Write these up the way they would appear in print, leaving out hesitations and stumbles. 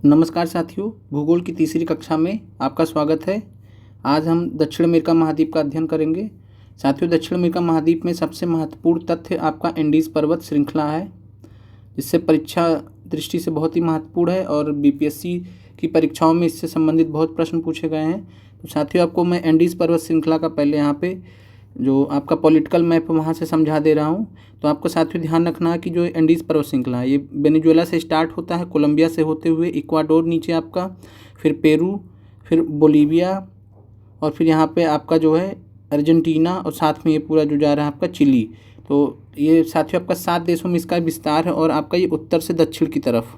नमस्कार साथियों, भूगोल की तीसरी कक्षा में आपका स्वागत है। आज हम दक्षिण अमेरिका महाद्वीप का अध्ययन करेंगे। साथियों, दक्षिण अमेरिका महाद्वीप में सबसे महत्वपूर्ण तथ्य आपका एंडीज़ पर्वत श्रृंखला है, जिससे परीक्षा दृष्टि से बहुत ही महत्वपूर्ण है और बीपीएससी की परीक्षाओं में इससे संबंधित बहुत प्रश्न पूछे गए हैं। तो साथियों, आपको मैं एंडीज़ पर्वत श्रृंखला का पहले यहाँ पे जो आपका पॉलिटिकल मैप वहाँ से समझा दे रहा हूँ। तो आपको साथियों ध्यान रखना है कि जो एंडीज़ पर्वत श्रृंखला है ये वेनेजुएला से स्टार्ट होता है, कोलंबिया से होते हुए इक्वाडोर नीचे आपका, फिर पेरू, फिर बोलीविया और फिर यहाँ पे आपका जो है अर्जेंटीना और साथ में ये पूरा जो जा रहा है आपका चिली। तो ये साथियों आपका 7 देशों में इसका विस्तार है और आपका ये उत्तर से दक्षिण की तरफ,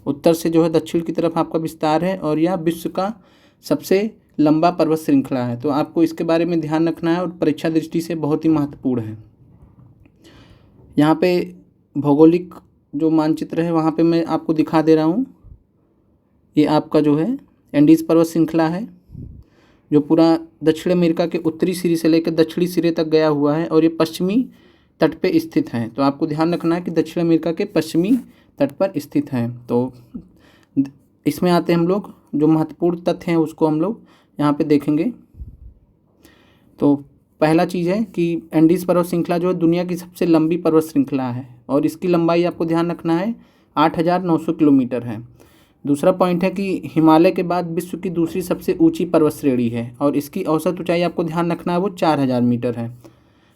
उत्तर से जो है दक्षिण की तरफ आपका विस्तार है और यह विश्व का सबसे लंबा पर्वत श्रृंखला है। तो आपको इसके बारे में ध्यान रखना है और परीक्षा दृष्टि से बहुत ही महत्वपूर्ण है। यहाँ पे भौगोलिक जो मानचित्र है वहाँ पे मैं आपको दिखा दे रहा हूँ। ये आपका जो है एंडीज़ पर्वत श्रृंखला है जो पूरा दक्षिण अमेरिका के उत्तरी सिरे से लेकर दक्षिणी सिरे तक गया हुआ है और ये पश्चिमी तट पे स्थित है। तो आपको ध्यान रखना है कि दक्षिण अमेरिका के पश्चिमी तट पर स्थित है। तो इसमें आते हैं हम लोग, जो महत्वपूर्ण तथ्य हैं उसको हम लोग यहाँ पे देखेंगे। तो पहला चीज़ है कि एंडीज़ पर्वत श्रृंखला जो है दुनिया की सबसे लंबी पर्वत श्रृंखला है और इसकी लंबाई आपको ध्यान रखना है 8,900 किलोमीटर है। दूसरा पॉइंट है कि हिमालय के बाद विश्व की दूसरी सबसे ऊंची पर्वत श्रेणी है और इसकी औसत ऊंचाई आपको ध्यान रखना है वो 4,000 मीटर है।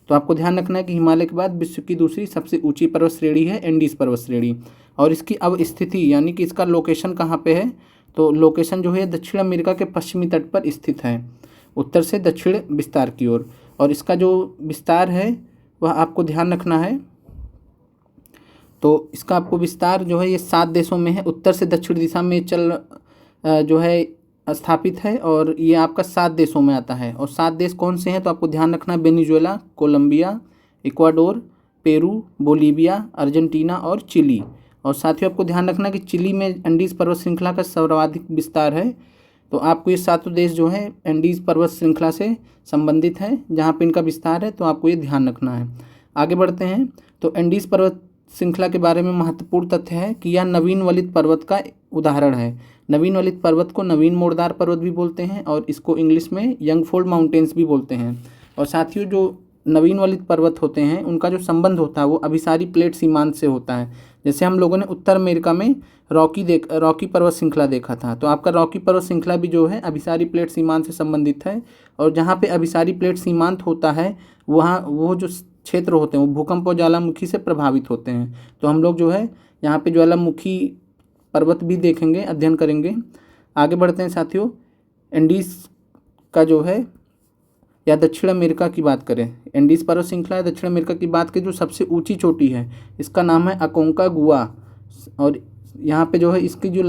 तो आपको ध्यान रखना है कि हिमालय के बाद विश्व की दूसरी सबसे ऊंची पर्वत श्रेणी है एंडीज़ पर्वत श्रेणी और इसकी अवस्थिति यानी कि इसका लोकेशन कहाँ पे है, तो लोकेशन जो है दक्षिण अमेरिका के पश्चिमी तट पर स्थित है, उत्तर से दक्षिण विस्तार की ओर। और इसका जो विस्तार है वह आपको ध्यान रखना है। तो इसका आपको विस्तार जो है ये 7 देशों में है, उत्तर से दक्षिण दिशा में जो है स्थापित है और ये आपका 7 देशों में आता है। और 7 देश कौन से हैं, तो आपको ध्यान रखना है Venezuela, Colombia, Ecuador, Peru, Bolivia, Argentina और चिली। और साथियों आपको ध्यान रखना कि चिली में एंडीज़ पर्वत श्रृंखला का सर्वाधिक विस्तार है। तो आपको ये 7 देश जो है एंडीज़ पर्वत श्रृंखला से संबंधित है जहाँ पे इनका विस्तार है, तो आपको ये ध्यान रखना है। आगे बढ़ते हैं। तो एंडीज़ पर्वत श्रृंखला के बारे में महत्वपूर्ण तथ्य है कि यह नवीन वलित पर्वत का उदाहरण है। नवीन वलित पर्वत को नवीन मोड़दार पर्वत भी बोलते हैं और इसको इंग्लिश में यंग फोल्ड माउंटेन्स भी बोलते हैं। और साथियों जो नवीन वलित पर्वत होते हैं उनका जो संबंध होता है वो अभिसारी प्लेट सीमांत से होता है। जैसे हम लोगों ने उत्तर अमेरिका में रॉकी पर्वत श्रृंखला देखा था, तो आपका रॉकी पर्वत श्रृंखला भी जो है अभिसारी प्लेट सीमांत से संबंधित है। और जहाँ पे अभिसारी प्लेट सीमांत होता है वहाँ वो जो क्षेत्र होते हैं वो भूकंप और ज्वालामुखी से प्रभावित होते हैं। तो हम लोग जो है यहाँ पे ज्वालामुखी पर्वत भी देखेंगे, अध्ययन करेंगे। आगे बढ़ते हैं साथियों। एंडीज़ का जो है या दक्षिण अमेरिका की बात करें, एंडीज़ पर्वत श्रृंखला या दक्षिण अमेरिका की बात करें, जो सबसे ऊंची चोटी है इसका नाम है अकोंकागुआ और यहाँ पे जो है इसकी जो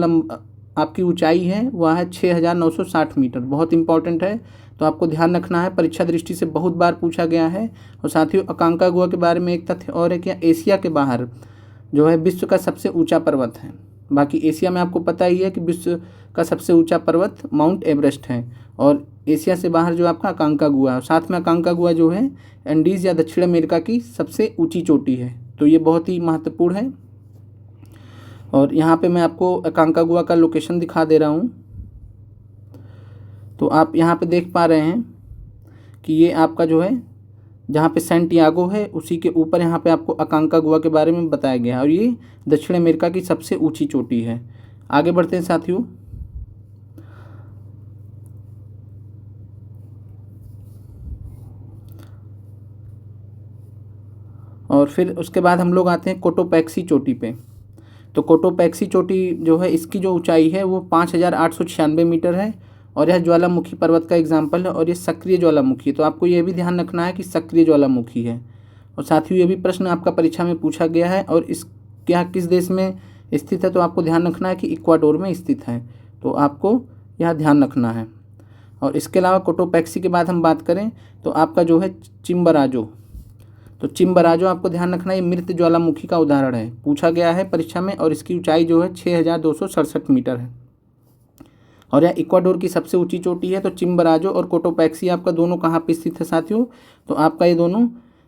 आपकी ऊंचाई है वह है 6,960 मीटर। बहुत इंपॉर्टेंट है, तो आपको ध्यान रखना है, परीक्षा दृष्टि से बहुत बार पूछा गया है। और साथियों अकोंकागुआ के बारे में एक तथ्य और है कि एशिया के बाहर जो है विश्व का सबसे ऊँचा पर्वत है। बाकी एशिया में आपको पता ही है कि विश्व का सबसे ऊंचा पर्वत माउंट एवरेस्ट है और एशिया से बाहर जो आपका अकोंकागुआ है। साथ में अकोंकागुआ जो है एंडीज़ या दक्षिण अमेरिका की सबसे ऊंची चोटी है। तो ये बहुत ही महत्वपूर्ण है। और यहाँ पे मैं आपको अकोंकागुआ का लोकेशन दिखा दे रहा हूँ। तो आप यहाँ पे देख पा रहे हैं कि ये आपका जो है जहाँ पे सैंटियागो है उसी के ऊपर यहाँ पे आपको अकोंकागुआ के बारे में बताया गया है और ये दक्षिण अमेरिका की सबसे ऊंची चोटी है। आगे बढ़ते हैं साथियों। और फिर उसके बाद हम लोग आते हैं कोटोपैक्सी चोटी पे। तो कोटोपैक्सी चोटी जो है इसकी जो ऊंचाई है वो 5,896 मीटर है और यह ज्वालामुखी पर्वत का एग्जाम्पल है और ये सक्रिय ज्वालामुखी है। तो आपको ये भी ध्यान रखना है कि सक्रिय ज्वालामुखी है। और साथियों ये भी प्रश्न आपका परीक्षा में पूछा गया है और इस क्या किस देश में स्थित है, तो आपको ध्यान रखना है कि इक्वाडोर में स्थित है। तो आपको यह ध्यान रखना है। और इसके अलावा कोटोपैक्सी के बाद हम बात करें तो आपका जो है चिम्बराजो। तो चिम्बराजो आपको ध्यान रखना है, ये मृत ज्वालामुखी का उदाहरण है, पूछा गया है परीक्षा में और इसकी ऊंचाई जो है 6,267 मीटर है और यह इक्वाडोर की सबसे ऊंची चोटी है। तो चिम्बराजो और कोटोपैक्सी आपका दोनों कहाँ पे स्थित है साथियों, तो आपका ये दोनों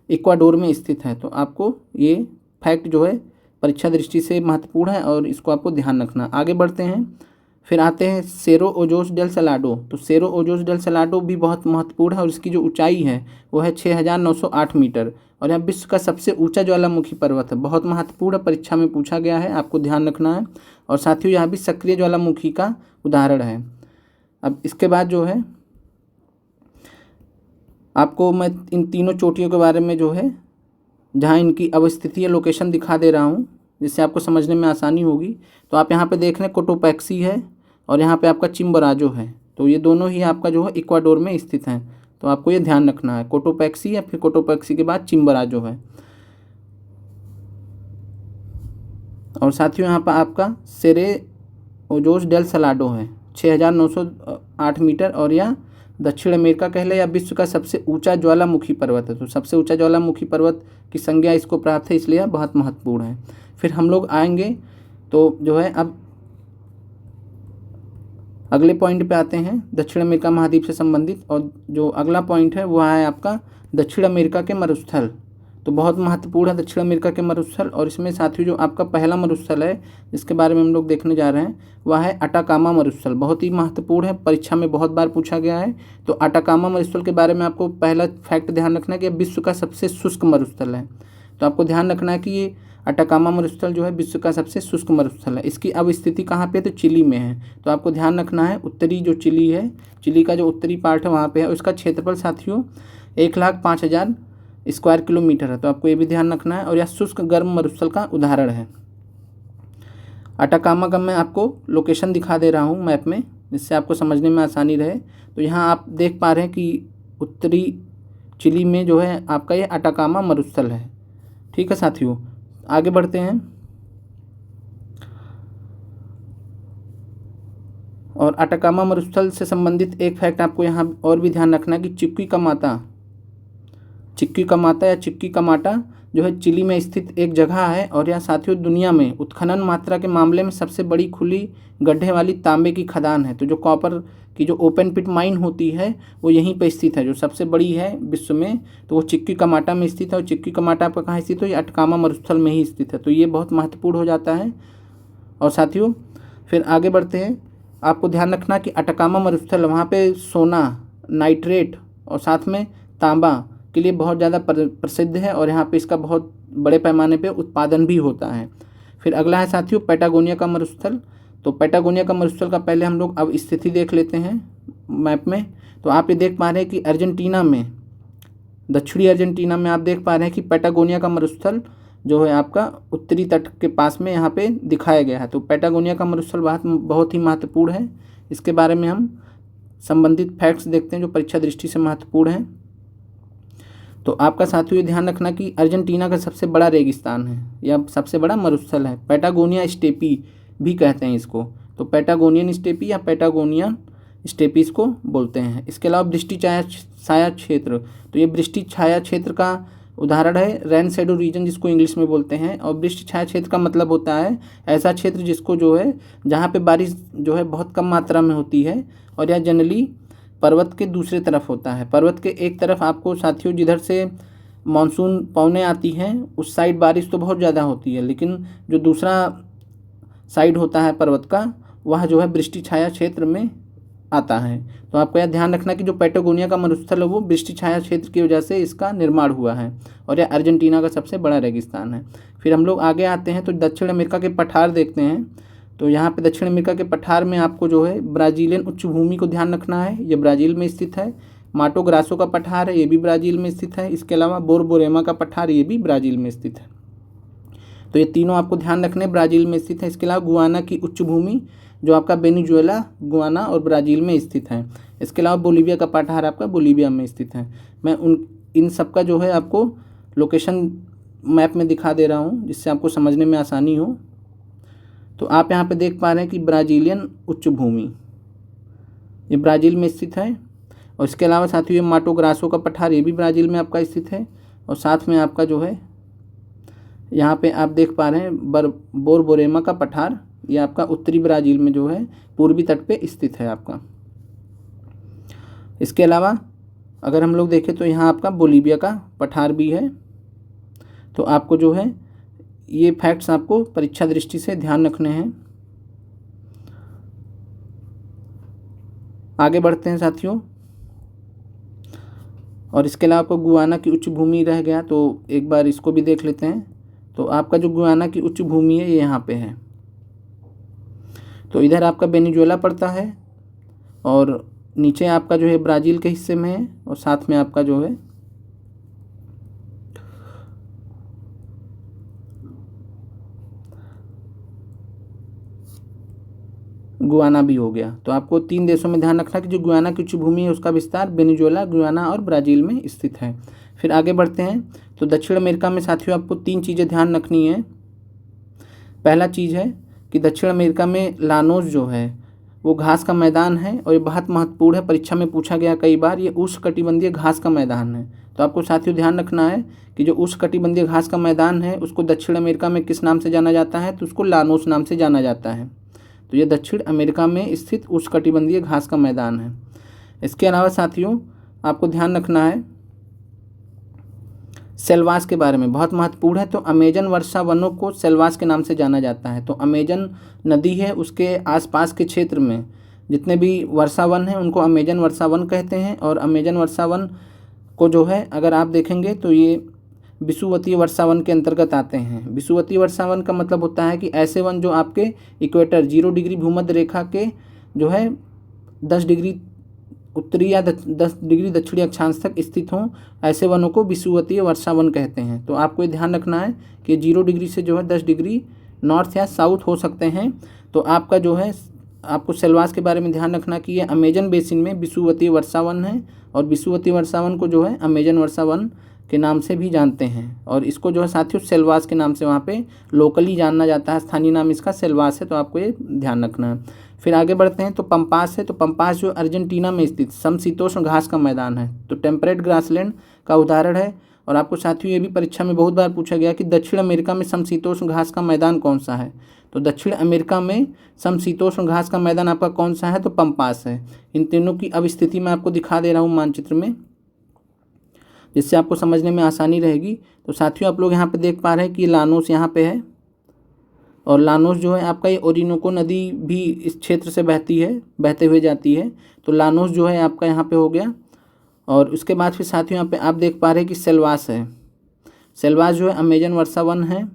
इक्वाडोर में स्थित है। तो आपको ये फैक्ट जो है परीक्षा दृष्टि से महत्वपूर्ण है और इसको आपको ध्यान रखना। आगे बढ़ते हैं, फिर आते हैं सेरो ओजोस डेल सलाडो। तो सेरो ओजोस डेल सलाडो भी बहुत महत्वपूर्ण है और इसकी जो ऊंचाई है वो है 6908 मीटर और यह विश्व का सबसे ऊंचा ज्वालामुखी पर्वत है। बहुत महत्वपूर्ण परीक्षा में पूछा गया है, आपको ध्यान रखना है। और साथियों यह भी सक्रिय ज्वालामुखी का उदाहरण है। अब इसके बाद जो है आपको मैं इन तीनों चोटियों के बारे में जो है जहाँ इनकी अवस्थिति या लोकेशन दिखा दे रहा हूँ, जिससे आपको समझने में आसानी होगी। तो आप यहाँ पे देख रहे हैं कोटोपैक्सी है और यहाँ पे आपका चिम्बोराजो है। तो ये दोनों ही आपका जो है इक्वाडोर में स्थित हैं। तो आपको ये ध्यान रखना है, कोटोपैक्सी या फिर कोटोपैक्सी के बाद चिम्बोराजो है। और साथियों यहाँ पर आपका सेरे ओजोस डेल सलाडो है, 6908 मीटर और यह दक्षिण अमेरिका कहले या विश्व का सबसे ऊंचा ज्वालामुखी पर्वत है। तो सबसे ऊंचा ज्वालामुखी पर्वत की संज्ञा इसको प्राप्त है, इसलिए बहुत महत्वपूर्ण है। फिर हम लोग आएंगे तो जो है अब अगले पॉइंट पे आते हैं, दक्षिण अमेरिका महाद्वीप से संबंधित। और जो अगला पॉइंट है वह है आपका दक्षिण अमेरिका के मरुस्थल। तो बहुत महत्वपूर्ण है दक्षिण अमेरिका के मरुस्थल। और इसमें साथियों जो आपका पहला मरुस्थल है जिसके बारे में हम लोग देखने जा रहे हैं वह है अटाकामा मरुस्थल। बहुत ही महत्वपूर्ण है, परीक्षा में बहुत बार पूछा गया है। तो अटाकामा मरुस्थल के बारे में आपको पहला फैक्ट ध्यान रखना है कि विश्व का सबसे शुष्क मरुस्थल है। तो आपको ध्यान रखना है कि ये अटाकामा मरुस्थल जो है विश्व का सबसे शुष्क मरुस्थल है। इसकी अब स्थिति कहाँ पे है? तो चिली में है। तो आपको ध्यान रखना है उत्तरी जो चिली है, चिली का जो उत्तरी पार्ट है वहाँ पे है। उसका क्षेत्रफल साथियों 1,05,000 स्क्वायर किलोमीटर है। तो आपको ये भी ध्यान रखना है। और यह शुष्क गर्म मरुस्थल का उदाहरण है। अटाकामा का मैं आपको लोकेशन दिखा दे रहा हूँ मैप में, जिससे आपको समझने में आसानी रहे। तो यहाँ आप देख पा रहे हैं कि उत्तरी चिली में जो है आपका ये अटाकामा मरुस्थल है। ठीक है साथियों, आगे बढ़ते हैं। और अटाकामा मरुस्थल से संबंधित एक फैक्ट आपको यहाँ और भी ध्यान रखना है कि चिक्की का माता या चिक्की का माटा जो है चिली में स्थित एक जगह है। और यह साथियों दुनिया में उत्खनन मात्रा के मामले में सबसे बड़ी खुली गड्ढे वाली तांबे की खदान है। तो जो कॉपर की जो ओपन पिट माइन होती है वो यहीं पे स्थित है, जो सबसे बड़ी है विश्व में। तो वो चिक्की कमाटा में स्थित है। और चिक्की कमाटा आपका कहाँ स्थित है? ये अटाकामा मरुस्थल में ही स्थित है। तो ये बहुत महत्वपूर्ण हो जाता है। और साथियों फिर आगे बढ़ते हैं, आपको ध्यान रखना कि अटाकामा मरुस्थल वहाँ पे सोना, नाइट्रेट और साथ में तांबा के लिए बहुत ज़्यादा प्रसिद्ध है और यहाँ पे इसका बहुत बड़े पैमाने पे उत्पादन भी होता है। फिर अगला है साथियों पैटागोनिया का मरुस्थल। तो पैटागोनिया का मरुस्थल का पहले हम लोग अब स्थिति देख लेते हैं मैप में। तो आप ये देख पा रहे हैं कि अर्जेंटीना में, दक्षिणी अर्जेंटीना में आप देख पा रहे हैं कि पैटागोनिया का मरुस्थल जो है आपका उत्तरी तट के पास में यहाँ पे दिखाया गया है। तो पैटागोनिया का मरुस्थल बहुत ही महत्वपूर्ण है। इसके बारे में हम संबंधित फैक्ट्स देखते हैं जो परीक्षा दृष्टि से महत्वपूर्ण है। तो आपका साथियों ये ध्यान रखना कि अर्जेंटीना का सबसे बड़ा रेगिस्तान है या सबसे बड़ा मरुस्थल है, पैटागोनिया स्टेपी भी कहते हैं इसको। तो पैटागोनियन स्टेपी या पैटागोनियन स्टेपीज को बोलते हैं। इसके अलावा वृष्टि छाया क्षेत्र, तो ये वृष्टि छाया क्षेत्र का उदाहरण है रेन शैडो रीजन जिसको इंग्लिश में बोलते हैं। और वृष्टि छाया क्षेत्र का मतलब होता है ऐसा क्षेत्र जिसको जो है जहाँ पे बारिश जो है बहुत कम मात्रा में होती है और यह जनरली पर्वत के दूसरे तरफ होता है। पर्वत के एक तरफ आपको साथियों जिधर से मानसून पवनें आती हैं उस साइड बारिश तो बहुत ज़्यादा होती है, लेकिन जो दूसरा साइड होता है पर्वत का वह जो है वृष्टि छाया क्षेत्र में आता है। तो आपको यह ध्यान रखना कि जो पैटागोनिया का मरुस्थल है वो वृष्टि छाया क्षेत्र की वजह से इसका निर्माण हुआ है और यह अर्जेंटीना का सबसे बड़ा रेगिस्तान है। फिर हम लोग आगे आते हैं तो दक्षिण अमेरिका के पठार देखते हैं। तो यहाँ पे दक्षिण अमेरिका के पठार में आपको जो है ब्राज़ीलियन उच्च भूमि को ध्यान रखना है, ये ब्राज़ील में स्थित है। माटो ग्रासो का पठार है, ये भी ब्राज़ील में स्थित है। इसके अलावा बोरबोरेमा का पठार, ये भी ब्राज़ील में स्थित है। तो ये तीनों आपको ध्यान रखने ब्राज़ील में स्थित है। इसके अलावा गुआना की उच्च भूमि जो आपका वेनेजुएला, गुआना और ब्राज़ील में स्थित है। इसके अलावा बोलीविया का पठार आपका बोलीविया में स्थित है। मैं इन सब का जो है आपको लोकेशन मैप में दिखा दे रहा हूँ जिससे आपको समझने में आसानी हो। तो आप यहाँ पे देख पा रहे हैं कि ब्राज़ीलियन उच्च भूमि ये ब्राज़ील में स्थित है। और इसके अलावा साथियों ये माटो ग्रासो का पठार, ये भी ब्राज़ील में आपका स्थित है। और साथ में आपका जो है यहाँ पे आप देख पा रहे हैं बोरबोरेमा का पठार, ये आपका उत्तरी ब्राज़ील में जो है पूर्वी तट पे स्थित है आपका। इसके अलावा अगर हम लोग देखें तो यहाँ आपका बोलीविया का पठार भी है। तो आपको जो है ये फैक्ट्स आपको परीक्षा दृष्टि से ध्यान रखने हैं। आगे बढ़ते हैं साथियों। और इसके अलावा आपको गुयाना की उच्च भूमि रह गया, तो एक बार इसको भी देख लेते हैं। तो आपका जो गुयाना की उच्च भूमि है ये यहाँ पे है। तो इधर आपका वेनेजुएला पड़ता है और नीचे आपका जो है ब्राज़ील के हिस्से में है और साथ में आपका जो है गुयाना भी हो गया। तो आपको 3 देशों में ध्यान रखना कि जो गुयाना की उच्च भूमि है उसका विस्तार वेनेजुएला, गुयाना और ब्राज़ील में स्थित है। फिर आगे बढ़ते हैं। तो दक्षिण अमेरिका में साथियों आपको 3 चीज़ें ध्यान रखनी है। पहला चीज़ है कि दक्षिण अमेरिका में लानोस जो है वो घास का मैदान है और ये बहुत महत्वपूर्ण है, परीक्षा में पूछा गया कई बार। ये उष्णकटिबंधीय घास का मैदान है। तो आपको साथियों ध्यान रखना है कि जो उष्णकटिबंधीय घास का मैदान है उसको दक्षिण अमेरिका में किस नाम से जाना जाता है, तो उसको लानोस नाम से जाना जाता है। तो ये दक्षिण अमेरिका में स्थित उष्णकटिबंधीय घास का मैदान है। इसके अलावा साथियों आपको ध्यान रखना है सेलवास के बारे में, बहुत महत्वपूर्ण है। तो अमेजन वर्षा वनों को सेलवास के नाम से जाना जाता है। तो अमेजन नदी है उसके आसपास के क्षेत्र में जितने भी वर्षा वन हैं उनको अमेजन वर्षा वन कहते हैं। और अमेजन वर्षा वन को जो है अगर आप देखेंगे तो ये विषुवतीय वर्षा वन के अंतर्गत आते हैं। विषुवतीय वर्षा वन का मतलब होता है कि ऐसे वन जो आपके इक्वेटर 0 डिग्री भूमध्य रेखा के जो है 10 डिग्री उत्तरी या 10 डिग्री दक्षिणी अक्षांश तक स्थित हों, ऐसे वनों को विषुवतीय वर्षा वन कहते हैं। तो आपको ये ध्यान रखना है कि 0 डिग्री से जो है 10 डिग्री नॉर्थ या साउथ हो सकते हैं। तो आपका जो है आपको सेलवास के बारे में ध्यान रखना कि ये अमेजन बेसिन में विषुवतीय वर्षा वन है और विषुवतीय वर्षा वन को जो है अमेजन वर्षा वन के नाम से भी जानते हैं। और इसको जो है साथियों सेलवास के नाम से वहाँ पे लोकली जाना जाता है, स्थानीय नाम इसका सेलवास है। तो आपको ये ध्यान रखना है। फिर आगे बढ़ते हैं। तो पंपास है। तो पंपास जो अर्जेंटीना में स्थित समशीतोष्ण घास का मैदान है, तो टेम्परेट ग्रासलैंड का उदाहरण है। और आपको साथियों ये भी परीक्षा में बहुत बार पूछा गया कि दक्षिण अमेरिका में समशीतोष्ण घास का मैदान कौन सा है। तो दक्षिण अमेरिका में समशीतोष्ण घास का मैदान आपका कौन सा है, तो पंपास है। इन तीनों की अब स्थिति मैं आपको दिखा दे रहा हूँ मानचित्र में, जिससे आपको समझने में आसानी रहेगी। तो साथियों आप लोग यहाँ पे देख पा रहे हैं कि लानोस यहाँ पे है और लानोस जो है आपका ये ओरिनोको नदी भी इस क्षेत्र से बहती है, बहते हुए जाती है। तो लानोस जो है आपका यहाँ पे हो गया। और उसके बाद फिर साथियों यहाँ पे आप देख पा रहे हैं कि सेलवास है। सेलवास जो है अमेजन वर्षा वन है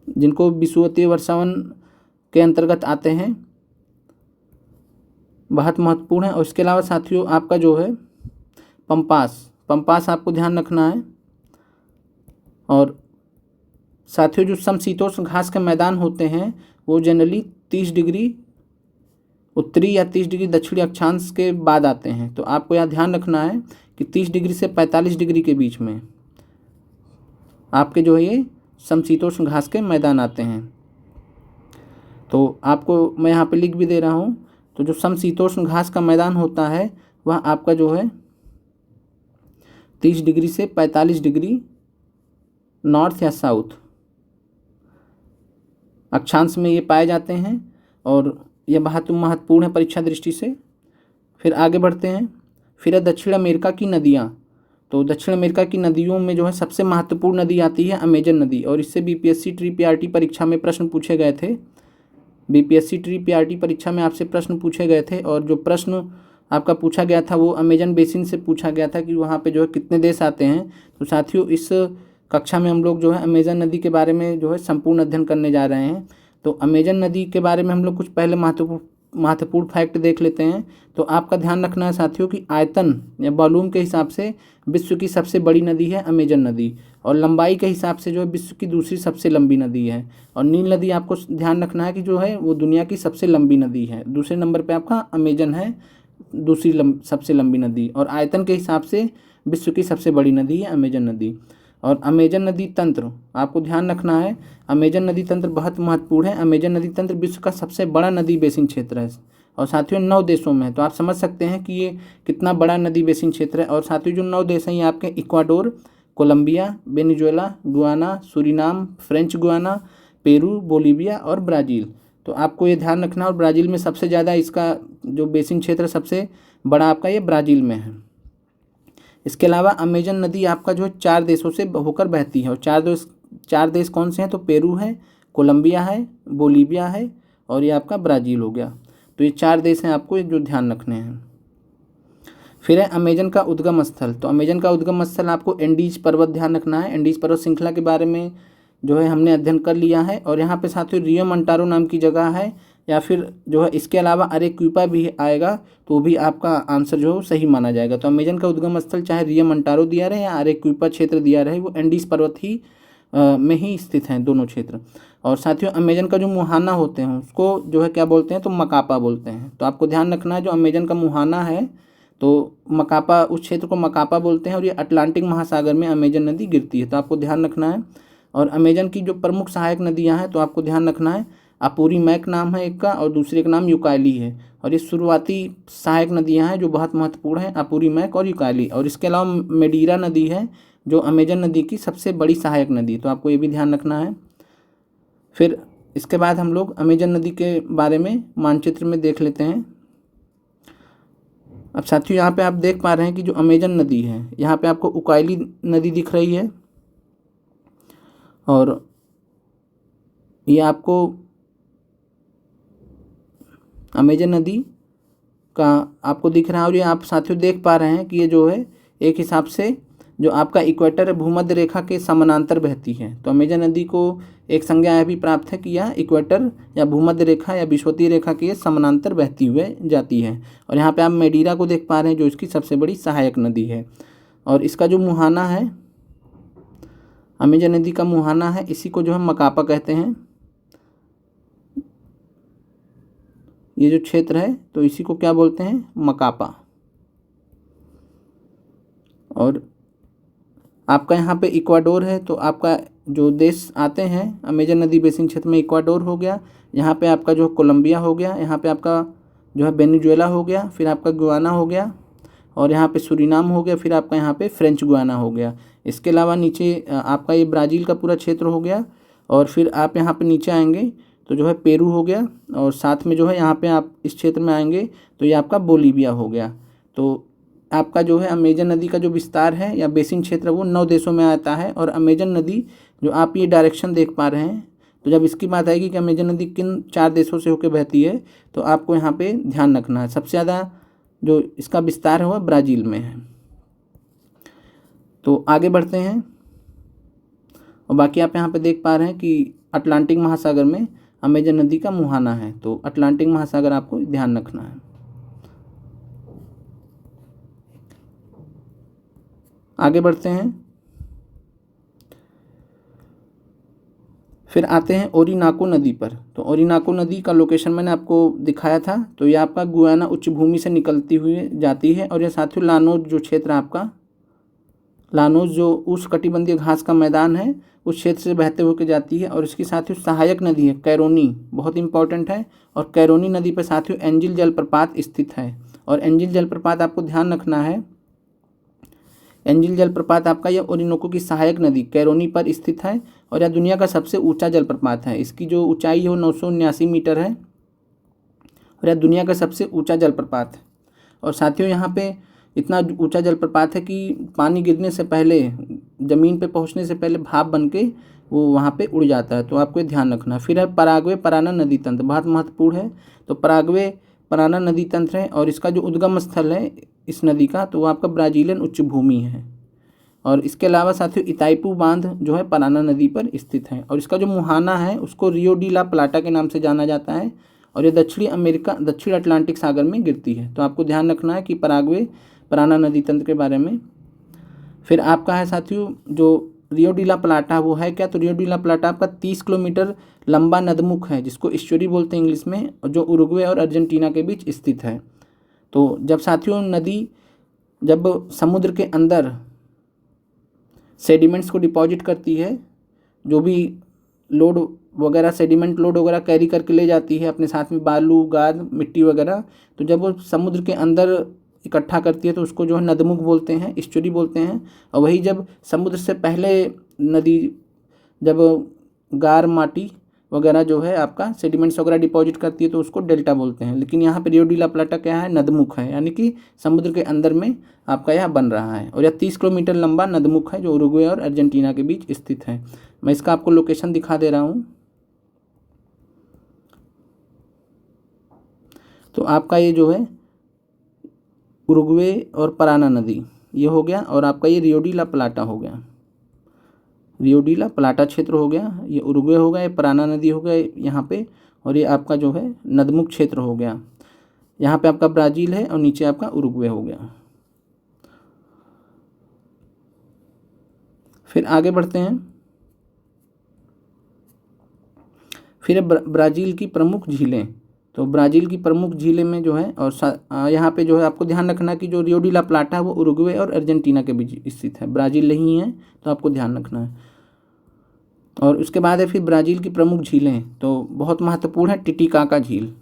जिनको विषुवतीय वर्षा वन के अंतर्गत आते हैं, बहुत महत्वपूर्ण है। और इसके अलावा साथियों आपका जो है पंपास आपको ध्यान रखना है। और साथियों जो समशीतोष्ण घास के मैदान होते हैं वो जनरली 30 डिग्री उत्तरी या 30 डिग्री दक्षिणी अक्षांश के बाद आते हैं। तो आपको यहाँ ध्यान रखना है कि 30 डिग्री से 45 डिग्री के बीच में आपके जो है ये समशीतोष्ण घास के मैदान आते हैं। तो आपको मैं यहाँ पे लिख भी दे रहा हूँ। तो जो समशीतोष्ण घास का मैदान होता है वह आपका जो है 30 डिग्री से 45 डिग्री नॉर्थ या साउथ अक्षांश में ये पाए जाते हैं और यह बहुत महत्वपूर्ण है परीक्षा दृष्टि से। फिर आगे बढ़ते हैं। फिर है दक्षिण अमेरिका की नदियाँ। तो दक्षिण अमेरिका की नदियों में जो है सबसे महत्वपूर्ण नदी आती है अमेजन नदी। और इससे बीपीएससी ट्री पीआरटी परीक्षा में प्रश्न पूछे गए थे। बीपीएससी ट्री पीआरटी परीक्षा में आपसे प्रश्न पूछे गए थे और जो प्रश्न आपका पूछा गया था वो अमेजन बेसिन से पूछा गया था कि वहाँ पे जो है कितने देश आते हैं। तो साथियों इस कक्षा में हम लोग जो है अमेजन नदी के बारे में जो है संपूर्ण अध्ययन करने जा रहे हैं। तो अमेजन नदी के बारे में हम लोग कुछ पहले महत्वपूर्ण फैक्ट देख लेते हैं। तो आपका ध्यान रखना है साथियों कि आयतन या वॉल्यूम के हिसाब से विश्व की सबसे बड़ी नदी है अमेजन नदी और लंबाई के हिसाब से जो है विश्व की दूसरी सबसे लंबी नदी है। और नील नदी आपको ध्यान रखना है कि जो है वो दुनिया की सबसे लंबी नदी है। दूसरे नंबर पे आपका अमेजन है, दूसरी सबसे लंबी नदी। और आयतन के हिसाब से विश्व की सबसे बड़ी नदी है अमेजन नदी। और अमेजन नदी तंत्र आपको ध्यान रखना है, अमेजन नदी तंत्र बहुत महत्वपूर्ण है। अमेजन नदी तंत्र विश्व का सबसे बड़ा नदी बेसिन क्षेत्र है और साथियों 9 देशों में है। तो आप समझ सकते हैं कि ये कितना बड़ा नदी बेसिन क्षेत्र है। और साथियों जो 9 देश हैं ये आपके Ecuador, Colombia, Venezuela, Guyana, Suriname, French Guiana, Peru, Bolivia और ब्राज़ील। तो आपको ये ध्यान रखना। और ब्राज़ील में सबसे ज़्यादा इसका जो बेसिन क्षेत्र सबसे बड़ा आपका ये ब्राज़ील में है। इसके अलावा अमेजन नदी आपका जो है 4 देशों से होकर बहती है, और 4 देश कौन से हैं? तो पेरू है, कोलंबिया है, बोलीविया है और ये आपका ब्राज़ील हो गया। तो ये 4 देश हैं आपको जो ध्यान रखने हैं। फिर है अमेजन का उद्गम स्थल। तो अमेजन का उद्गम स्थल आपको एंडीज पर्वत ध्यान रखना है। एंडीज पर्वत श्रृंखला के बारे में जो है हमने अध्ययन कर लिया है। और यहाँ पे साथियों रियो मोंटारो नाम की जगह है, या फिर जो है इसके अलावा अरेक्विपा भी आएगा, तो भी आपका आंसर जो है सही माना जाएगा। तो अमेजन का उद्गम स्थल चाहे रियो मोंटारो दिया रहे या अरेक्विपा क्षेत्र दिया रहे, वो एंडीज पर्वत ही में ही स्थित हैं दोनों क्षेत्र। और साथियों अमेजन का जो मुहाना होते हैं उसको जो है क्या बोलते हैं? तो मकापा बोलते हैं। तो आपको ध्यान रखना है जो अमेजन का मुहाना है तो मकापा, उस क्षेत्र को मकापा बोलते हैं, और ये अटलांटिक महासागर में अमेजन नदी गिरती है, तो आपको ध्यान रखना है। और अमेजन की जो प्रमुख सहायक नदियां हैं तो आपको ध्यान रखना है, अपूरीमैक नाम है एक का और दूसरे का नाम यूकाली है। और ये शुरुआती सहायक नदियां हैं जो बहुत महत्वपूर्ण हैं, अपूरीमैक और यूकाली। और इसके अलावा मेडीरा नदी है जो अमेजन नदी की सबसे बड़ी सहायक नदी, तो आपको ये भी ध्यान रखना है। फिर इसके बाद हम लोग अमेजन नदी के बारे में मानचित्र में देख लेते हैं। अब साथियों यहाँ पे आप देख पा रहे हैं कि जो अमेजन नदी है, यहाँ पे आपको उकाइली नदी दिख रही है, और ये आपको अमेजन नदी का आपको दिख रहा है। और ये आप साथियों देख पा रहे हैं कि ये जो है एक हिसाब से जो आपका इक्वेटर है भूमध्य रेखा के समानांतर बहती है। तो अमेजन नदी को एक संज्ञा यह भी प्राप्त है कि यह इक्वेटर या भूमध्य रेखा या विषुवतीय रेखा के समानांतर बहती हुए जाती है। और यहाँ पे आप मेडीरा को देख पा रहे हैं जो इसकी सबसे बड़ी सहायक नदी है। और इसका जो मुहाना है, अमेजन नदी का मुहाना है, इसी को जो हम मकापा कहते हैं। ये जो क्षेत्र है तो इसी को क्या बोलते हैं? मकापा। और आपका यहाँ पे इक्वाडोर है, तो आपका जो देश आते हैं अमेजन नदी बेसिन क्षेत्र में, इक्वाडोर हो गया, यहाँ पे आपका जो कोलंबिया हो गया, यहाँ पे आपका जो है वेनेजुएला हो गया, फिर आपका गुयाना हो गया, और यहाँ पे सूरीनाम हो गया, फिर आपका यहाँ पे फ्रेंच गुयाना हो गया। इसके अलावा नीचे आपका ये ब्राज़ील का पूरा क्षेत्र हो गया, और फिर आप यहाँ पे नीचे आएंगे तो जो है पेरू हो गया, और साथ में जो है यहाँ पे आप इस क्षेत्र में आएंगे तो ये आपका बोलीविया हो गया। तो आपका जो है अमेजन नदी का जो विस्तार है या बेसिन क्षेत्र वो 9 देशों में आता है। और अमेजन नदी जो आप ये डायरेक्शन देख पा रहे हैं, तो जब इसकी बात आएगी कि अमेजन नदी किन 4 देशों से होकर बहती है, तो आपको यहाँ पे ध्यान रखना है सबसे ज़्यादा जो इसका विस्तार है वह ब्राज़ील में है। तो आगे बढ़ते हैं, और बाकी आप यहाँ पे देख पा रहे हैं कि अटलांटिक महासागर में अमेजन नदी का मुहाना है, तो अटलांटिक महासागर आपको ध्यान रखना है। आगे बढ़ते हैं, फिर आते हैं ओरिनाको नदी पर। तो ओरिनाको नदी का लोकेशन मैंने आपको दिखाया था, तो ये आपका गुयाना उच्च भूमि से निकलती हुई जाती है, और ये साथियों लानोज जो क्षेत्र है आपका, लानोज जो उष्णकटिबंधीय घास का मैदान है उस क्षेत्र से बहते होकर जाती है। और इसकी साथियों सहायक नदी है कैरोनी, बहुत इंपॉर्टेंट है, और कैरोनी नदी पर साथियों एंजिल जलप्रपात स्थित है। और एंजिल जलप्रपात आपको ध्यान रखना है, एंजिल जलप्रपात आपका यह ओरिनोको की सहायक नदी कैरोनी पर स्थित है, और यह दुनिया का सबसे ऊंचा जलप्रपात है। इसकी जो ऊंचाई है वो 979 मीटर है, और यह दुनिया का सबसे ऊंचा जलप्रपात है। और साथियों यहाँ पे इतना ऊंचा जलप्रपात है कि पानी गिरने से पहले, ज़मीन पे पहुँचने से पहले भाप बन के वो वहाँ पे उड़ जाता है, तो आपको ध्यान रखना। फिर है पराग्वे पराना नदी तंत्र, बहुत महत्वपूर्ण है। तो पराग्वे पराना नदी तंत्र है, और इसका जो उद्गम स्थल है इस नदी का, तो वो आपका ब्राज़ीलियन उच्च भूमि है। और इसके अलावा साथियों इताइपू बांध जो है पराना नदी पर स्थित है, और इसका जो मुहाना है उसको रियो डी ला प्लाटा के नाम से जाना जाता है, और ये दक्षिण अटलांटिक सागर में गिरती है। तो आपको ध्यान रखना है कि पराग्वे पराना नदी तंत्र के बारे में। फिर आपका है साथियों जो रियो डी ला प्लाटा, वो है क्या? तो रियो डी ला प्लाटा आपका 30 किलोमीटर लंबा नदमुख है, जिसको एस्चुरी बोलते हैं इंग्लिश में, जो उरुग्वे और अर्जेंटीना के बीच स्थित है। तो जब साथियों नदी जब समुद्र के अंदर सेडिमेंट्स को डिपॉजिट करती है, जो भी लोड वगैरह सेडिमेंट लोड वगैरह कैरी करके ले जाती है अपने साथ में, बालू गाद मिट्टी वगैरह, तो जब वो समुद्र के अंदर इकट्ठा करती है तो उसको जो है नदमुख बोलते हैं, एस्चुरी बोलते हैं। और वही जब समुद्र से पहले नदी जब गार माटी वगैरह जो है आपका सेडिमेंट्स वगैरह डिपॉजिट करती है तो उसको डेल्टा बोलते हैं। लेकिन यहाँ पे रियो डी ला प्लाटा क्या है, नदमुख है, यानी कि समुद्र के अंदर में आपका यह बन रहा है। और यह 30 किलोमीटर लंबा नदमुख है जो उरुग्वे और अर्जेंटीना के बीच स्थित है। मैं इसका आपको लोकेशन दिखा दे रहा हूँ। तो आपका ये जो है उरुग्वे और पराना नदी ये हो गया, और आपका ये रियो डी ला प्लाटा हो गया, रियो डी ला प्लाटा क्षेत्र हो गया, ये उरुग्वे हो गया, ये पराना नदी हो गया यहाँ पे, और ये आपका जो है नदमुख क्षेत्र हो गया। यहाँ पे आपका ब्राज़ील है और नीचे आपका उरुग्वे हो गया। फिर आगे बढ़ते हैं। फिर ब्राज़ील की प्रमुख झीलें। तो ब्राज़ील की प्रमुख झीलें में जो है, और यहाँ पे जो है आपको ध्यान रखना कि जो रियो डी ला प्लाटा है वो उरुग्वे और अर्जेंटीना के बीच स्थित है, ब्राज़ील नहीं है, तो आपको ध्यान रखना है। और उसके बाद है फिर ब्राज़ील की प्रमुख झीलें, तो बहुत महत्वपूर्ण है टिटिकाका झील।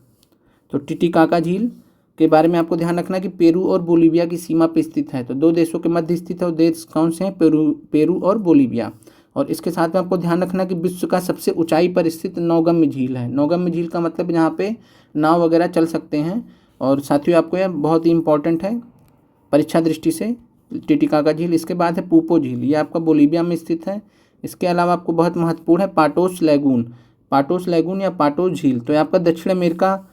तो टिटिकाका झील के बारे में आपको ध्यान रखना कि पेरू और बोलीविया की सीमा पर स्थित है। तो दो देशों के मध्य स्थित है, और देश कौन से हैं, पेरू और बोलीविया। और इसके साथ में आपको ध्यान रखना कि विश्व का सबसे ऊंचाई पर स्थित नौगम्य झील है। नौगम्य झील का मतलब यहाँ पे नाव वगैरह चल सकते हैं। और साथियों आपको यह बहुत ही इंपॉर्टेंट है परीक्षा दृष्टि से, टिटिकाका झील। इसके बाद है पूपो झील, ये आपका बोलीविया में स्थित है। इसके अलावा आपको बहुत महत्वपूर्ण है पाटोस लैगून, पाटोस लैगून या पाटोस झील। तो ये आपका दक्षिण अमेरिका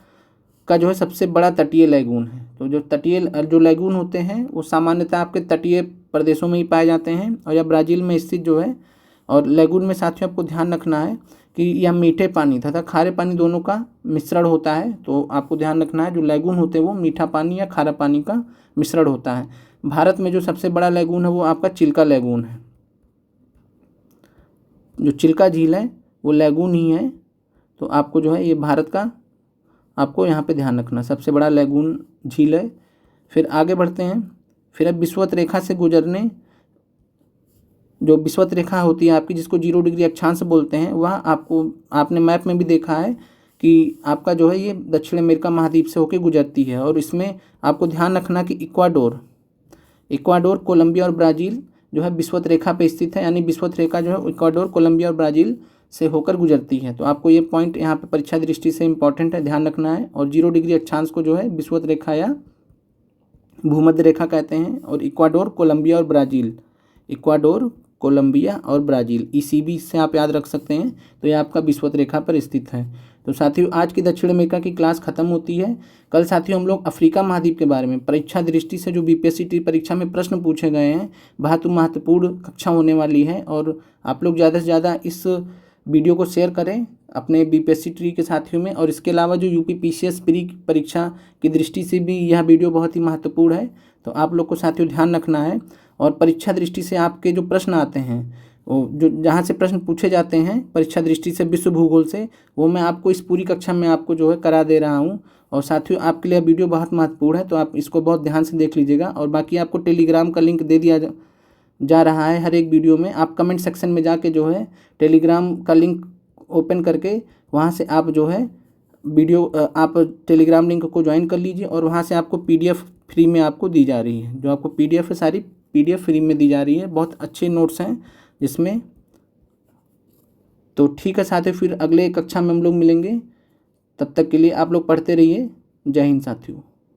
का जो है सबसे बड़ा तटीय लैगून है। तो जो तटीय जो लैगून होते हैं वो सामान्यतः आपके तटीय प्रदेशों में ही पाए जाते हैं, और यह ब्राज़ील में स्थित जो है। और लैगून में साथियों आपको ध्यान रखना है कि यह मीठे पानी तथा खारे पानी दोनों का मिश्रण होता है। तो आपको ध्यान रखना है जो लैगून होते हैं वो मीठा पानी या खारा पानी का मिश्रण होता है। भारत में जो सबसे बड़ा लैगून है वो आपका चिल्का लैगून है। जो चिल्का झील है वो लैगून ही है। तो आपको जो है ये भारत का आपको यहाँ पे ध्यान रखना, सबसे बड़ा लैगून झील है। फिर आगे बढ़ते हैं। फिर अब विषुवत रेखा से गुजरने, जो विषुवत रेखा होती है आपकी जिसको 0 डिग्री अक्षांश बोलते हैं, वह आपको आपने मैप में भी देखा है कि आपका जो है ये दक्षिण अमेरिका महाद्वीप से होकर गुजरती है। और इसमें आपको ध्यान रखना कि इक्वाडोर, कोलंबिया और ब्राज़ील जो है विषुवत रेखा पे स्थित है, यानी विषुवत रेखा जो है इक्वाडोर, कोलंबिया और ब्राज़ील से होकर गुजरती है। तो आपको ये पॉइंट यहाँ पे परीक्षा दृष्टि से इंपॉर्टेंट है, ध्यान रखना है। और 0 डिग्री अक्षांश को जो है विषुवत रेखा या भूमध्य रेखा कहते हैं। और इक्वाडोर, कोलंबिया और ब्राज़ील, इक्वाडोर, कोलंबिया और ब्राज़ील, ECB से आप याद रख सकते हैं। तो ये आपका विषुवत रेखा पर स्थित है। तो साथियों आज की दक्षिण अमेरिका की क्लास खत्म होती है। कल साथियों हम लोग अफ्रीका महाद्वीप के बारे में परीक्षा दृष्टि से जो BPSC परीक्षा में प्रश्न पूछे गए हैं, बहुत महत्वपूर्ण कक्षा होने वाली है। और आप लोग ज़्यादा से ज़्यादा इस वीडियो को शेयर करें अपने BPSC के साथियों में। और इसके अलावा जो UP PCS प्री परीक्षा की दृष्टि से भी यह वीडियो बहुत ही महत्वपूर्ण है। तो आप लोग को साथियों ध्यान रखना है। और परीक्षा दृष्टि से आपके जो प्रश्न आते हैं, वो जो जहाँ से प्रश्न पूछे जाते हैं परीक्षा दृष्टि से विश्व भूगोल से, वो मैं आपको इस पूरी कक्षा में आपको जो है करा दे रहा हूँ। और साथियों आपके लिए वीडियो बहुत महत्वपूर्ण है, तो आप इसको बहुत ध्यान से देख लीजिएगा। और बाकी आपको टेलीग्राम का लिंक दे दिया जा रहा है हर एक वीडियो में। आप कमेंट सेक्शन में जाके जो है टेलीग्राम का लिंक ओपन करके वहाँ से आप जो है वीडियो आप टेलीग्राम लिंक को ज्वाइन कर लीजिए। और वहाँ से आपको PDF फ्री में आपको दी जा रही है, जो आपको PDF है सारी PDF फ्री में दी जा रही है। बहुत अच्छे नोट्स हैं जिसमें। तो ठीक है साथियों, फिर अगले कक्षा में हम लोग मिलेंगे। तब तक के लिए आप लोग पढ़ते रहिए। जय हिंद साथियों।